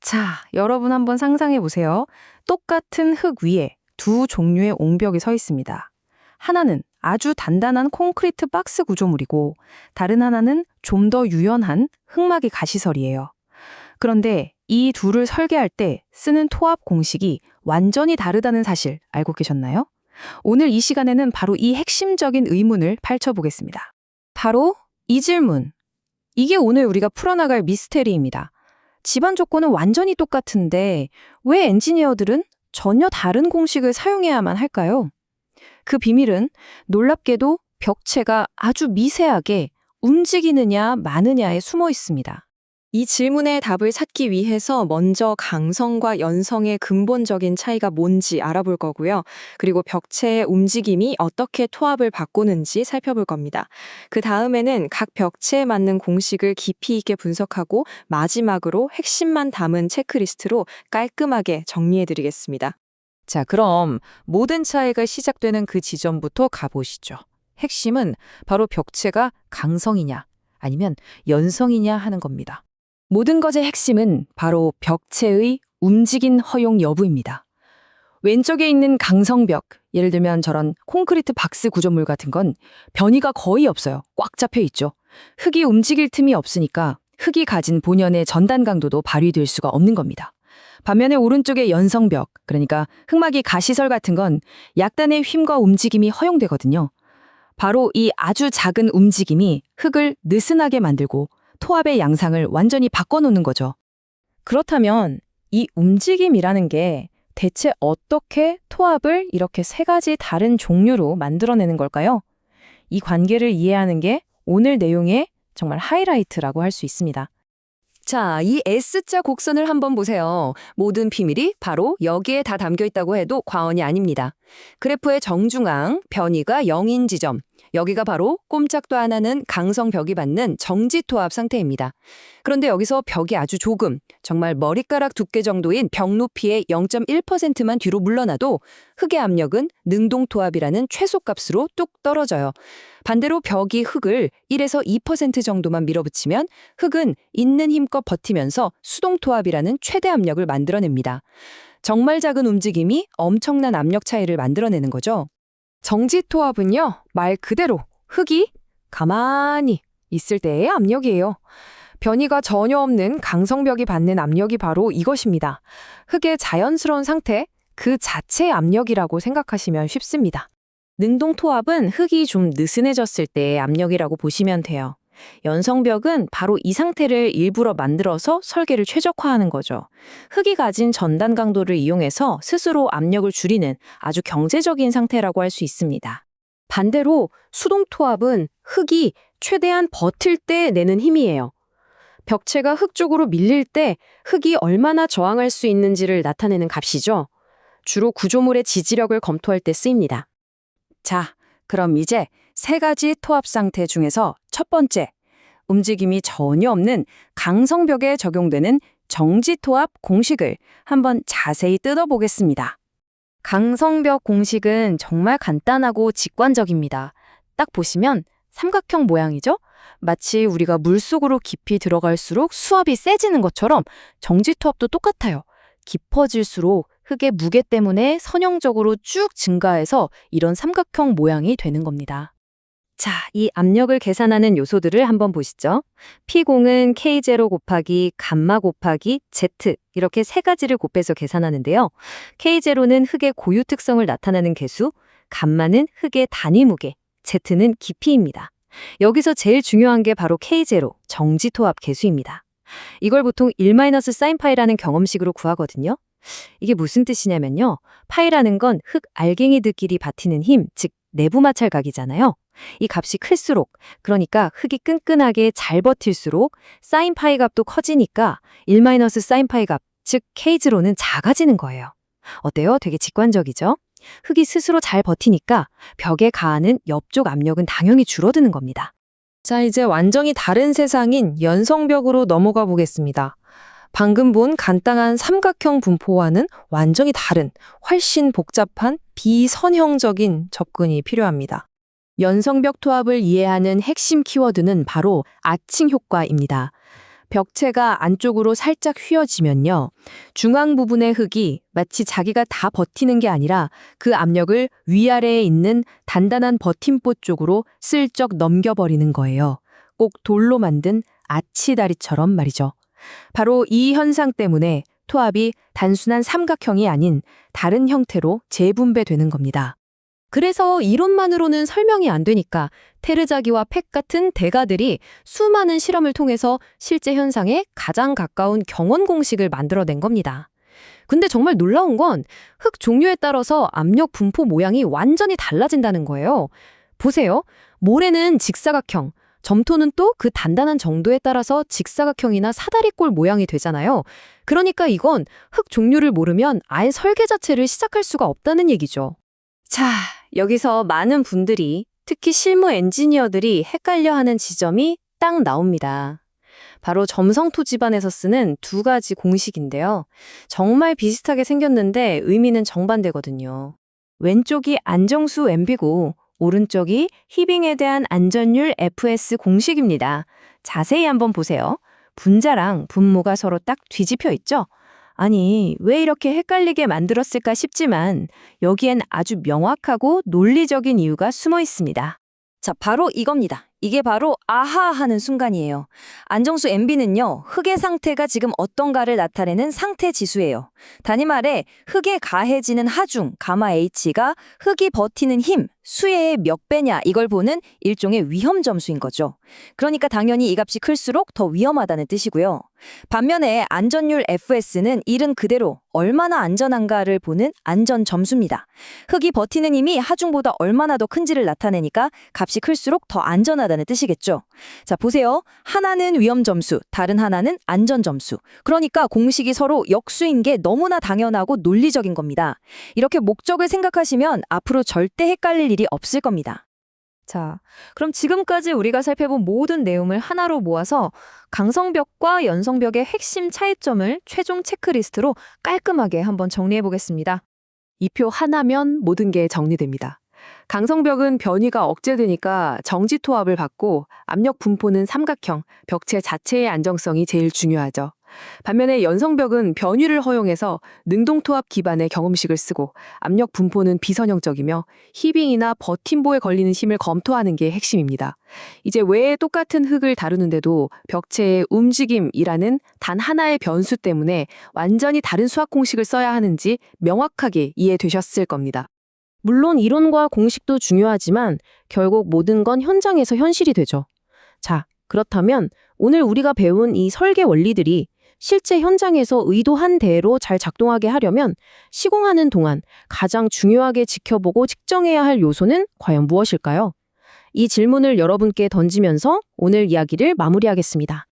자, 여러분 한번 상상해 보세요. 똑같은 흙 위에 두 종류의 옹벽이 서 있습니다. 하나는 아주 단단한 콘크리트 박스 구조물이고 다른 하나는 좀 더 유연한 흙막이 가시설이에요. 그런데 이 둘을 설계할 때 쓰는 토합 공식이 완전히 다르다는 사실 알고 계셨나요? 오늘 이 시간에는 바로 이 핵심적인 의문을 펼쳐보겠습니다. 바로 이 질문. 이게 오늘 우리가 풀어나갈 미스테리입니다. 집안 조건은 완전히 똑같은데 왜 엔지니어들은 전혀 다른 공식을 사용해야만 할까요? 그 비밀은 놀랍게도 벽체가 아주 미세하게 움직이느냐 마느냐에 숨어 있습니다. 이 질문의 답을 찾기 위해서 먼저 강성과 연성의 근본적인 차이가 뭔지 알아볼 거고요. 그리고 벽체의 움직임이 어떻게 토합을 바꾸는지 살펴볼 겁니다. 그 다음에는 각 벽체에 맞는 공식을 깊이 있게 분석하고 마지막으로 핵심만 담은 체크리스트로 깔끔하게 정리해드리겠습니다. 자, 그럼 모든 차이가 시작되는 그 지점부터 가보시죠. 핵심은 바로 벽체가 강성이냐 아니면 연성이냐 하는 겁니다. 모든 것의 핵심은 바로 벽체의 움직임 허용 여부입니다. 왼쪽에 있는 강성벽, 예를 들면 저런 콘크리트 박스 구조물 같은 건 변이가 거의 없어요. 꽉 잡혀 있죠. 흙이 움직일 틈이 없으니까 흙이 가진 본연의 전단 강도도 발휘될 수가 없는 겁니다. 반면에 오른쪽의 연성벽, 그러니까 흙막이 가시설 같은 건 약간의 힘과 움직임이 허용되거든요. 바로 이 아주 작은 움직임이 흙을 느슨하게 만들고 토합의 양상을 완전히 바꿔놓는 거죠. 그렇다면 이 움직임이라는 게 대체 어떻게 토합을 이렇게 세 가지 다른 종류로 만들어내는 걸까요? 이 관계를 이해하는 게 오늘 내용의 정말 하이라이트라고 할 수 있습니다. 자, 이 S자 곡선을 한번 보세요. 모든 비밀이 바로 여기에 다 담겨 있다고 해도 과언이 아닙니다. 그래프의 정중앙, 변이가 0인 지점. 여기가 바로 꼼짝도 안 하는 강성벽이 받는 정지토합 상태입니다. 그런데 여기서 벽이 아주 조금, 정말 머리카락 두께 정도인 벽 높이의 0.1%만 뒤로 물러나도 흙의 압력은 능동토합이라는 최소값으로 뚝 떨어져요. 반대로 벽이 흙을 1에서 2% 정도만 밀어붙이면 흙은 있는 힘껏 버티면서 수동토합이라는 최대 압력을 만들어냅니다. 정말 작은 움직임이 엄청난 압력 차이를 만들어내는 거죠. 정지토합은요, 말 그대로 흙이 가만히 있을 때의 압력이에요. 변이가 전혀 없는 강성벽이 받는 압력이 바로 이것입니다. 흙의 자연스러운 상태, 그 자체의 압력이라고 생각하시면 쉽습니다. 능동토합은 흙이 좀 느슨해졌을 때의 압력이라고 보시면 돼요. 연성벽은 바로 이 상태를 일부러 만들어서 설계를 최적화하는 거죠. 흙이 가진 전단 강도를 이용해서 스스로 압력을 줄이는 아주 경제적인 상태라고 할 수 있습니다. 반대로 수동토합은 흙이 최대한 버틸 때 내는 힘이에요. 벽체가 흙 쪽으로 밀릴 때 흙이 얼마나 저항할 수 있는지를 나타내는 값이죠. 주로 구조물의 지지력을 검토할 때 쓰입니다. 자, 그럼 이제 세 가지 토합 상태 중에서 첫 번째, 움직임이 전혀 없는 강성벽에 적용되는 정지토합 공식을 한번 자세히 뜯어보겠습니다. 강성벽 공식은 정말 간단하고 직관적입니다. 딱 보시면 삼각형 모양이죠? 마치 우리가 물속으로 깊이 들어갈수록 수압이 세지는 것처럼 정지토합도 똑같아요. 깊어질수록 흙의 무게 때문에 선형적으로 쭉 증가해서 이런 삼각형 모양이 되는 겁니다. 자, 이 압력을 계산하는 요소들을 한번 보시죠. P0은 K0 곱하기 감마 곱하기 Z 이렇게 세 가지를 곱해서 계산하는데요. K0는 흙의 고유 특성을 나타내는 개수, 감마는 흙의 단위 무게, Z는 깊이입니다. 여기서 제일 중요한 게 바로 K0, 정지토합 개수입니다. 이걸 보통 1-sin파이라는 경험식으로 구하거든요. 이게 무슨 뜻이냐면요. 파이라는 건 흙 알갱이들끼리 버티는 힘, 즉 내부 마찰각이잖아요. 이 값이 클수록, 그러니까 흙이 끈끈하게 잘 버틸수록 사인파이 값도 커지니까 1-사인파이 값, 즉 K0는 작아지는 거예요. 어때요? 되게 직관적이죠? 흙이 스스로 잘 버티니까 벽에 가하는 옆쪽 압력은 당연히 줄어드는 겁니다. 자, 이제 완전히 다른 세상인 연성벽으로 넘어가 보겠습니다. 방금 본 간단한 삼각형 분포와는 완전히 다른, 훨씬 복잡한 비선형적인 접근이 필요합니다. 연성벽 토합을 이해하는 핵심 키워드는 바로 아칭 효과입니다. 벽체가 안쪽으로 살짝 휘어지면요. 중앙 부분의 흙이 마치 자기가 다 버티는 게 아니라 그 압력을 위아래에 있는 단단한 버팀보 쪽으로 슬쩍 넘겨버리는 거예요. 꼭 돌로 만든 아치다리처럼 말이죠. 바로 이 현상 때문에 토합이 단순한 삼각형이 아닌 다른 형태로 재분배되는 겁니다. 그래서 이론만으로는 설명이 안 되니까 테르자기와 팩 같은 대가들이 수많은 실험을 통해서 실제 현상에 가장 가까운 경원 공식을 만들어낸 겁니다. 근데 정말 놀라운 건 흙 종류에 따라서 압력 분포 모양이 완전히 달라진다는 거예요. 보세요. 모래는 직사각형, 점토는 또 그 단단한 정도에 따라서 직사각형이나 사다리꼴 모양이 되잖아요. 그러니까 이건 흙 종류를 모르면 아예 설계 자체를 시작할 수가 없다는 얘기죠. 자, 여기서 많은 분들이, 특히 실무 엔지니어들이 헷갈려하는 지점이 딱 나옵니다. 바로 점성토 집안에서 쓰는 두 가지 공식인데요. 정말 비슷하게 생겼는데 의미는 정반대거든요. 왼쪽이 안정수 MB고 오른쪽이 히빙에 대한 안전율 FS 공식입니다. 자세히 한번 보세요. 분자랑 분모가 서로 딱 뒤집혀 있죠? 아니, 왜 이렇게 헷갈리게 만들었을까 싶지만 여기엔 아주 명확하고 논리적인 이유가 숨어 있습니다. 자, 바로 이겁니다. 이게 바로 아하 하는 순간이에요. 안정수 MB는요, 흙의 상태가 지금 어떤가를 나타내는 상태 지수예요. 단위 말에 흙에 가해지는 하중, 가마 H가 흙이 버티는 힘, 수의 몇 배냐 이걸 보는 일종의 위험 점수인 거죠. 그러니까 당연히 이 값이 클수록 더 위험하다는 뜻이고요. 반면에 안전율 FS는 이른 그대로 얼마나 안전한가를 보는 안전 점수입니다. 흙이 버티는 힘이 하중보다 얼마나 더 큰지를 나타내니까 값이 클수록 더 안전하다는 뜻이겠죠. 자, 보세요. 하나는 위험 점수, 다른 하나는 안전 점수. 그러니까 공식이 서로 역수인 게 너무나 당연하고 논리적인 겁니다. 이렇게 목적을 생각하시면 앞으로 절대 헷갈릴 일이 없을 겁니다. 자, 그럼 지금까지 우리가 살펴본 모든 내용을 하나로 모아서 강성벽과 연성벽의 핵심 차이점을 최종 체크리스트로 깔끔하게 한번 정리해 보겠습니다. 이 표 하나면 모든 게 정리됩니다. 강성벽은 변이가 억제되니까 정지토합을 받고 압력 분포는 삼각형, 벽체 자체의 안정성이 제일 중요하죠. 반면에 연성벽은 변이를 허용해서 능동토합 기반의 경음식을 쓰고 압력 분포는 비선형적이며 히빙이나 버팀보에 걸리는 힘을 검토하는 게 핵심입니다. 이제 왜 똑같은 흙을 다루는데도 벽체의 움직임이라는 단 하나의 변수 때문에 완전히 다른 수학 공식을 써야 하는지 명확하게 이해되셨을 겁니다. 물론 이론과 공식도 중요하지만 결국 모든 건 현장에서 현실이 되죠. 자, 그렇다면 오늘 우리가 배운 이 설계 원리들이 실제 현장에서 의도한 대로 잘 작동하게 하려면 시공하는 동안 가장 중요하게 지켜보고 측정해야 할 요소는 과연 무엇일까요? 이 질문을 여러분께 던지면서 오늘 이야기를 마무리하겠습니다.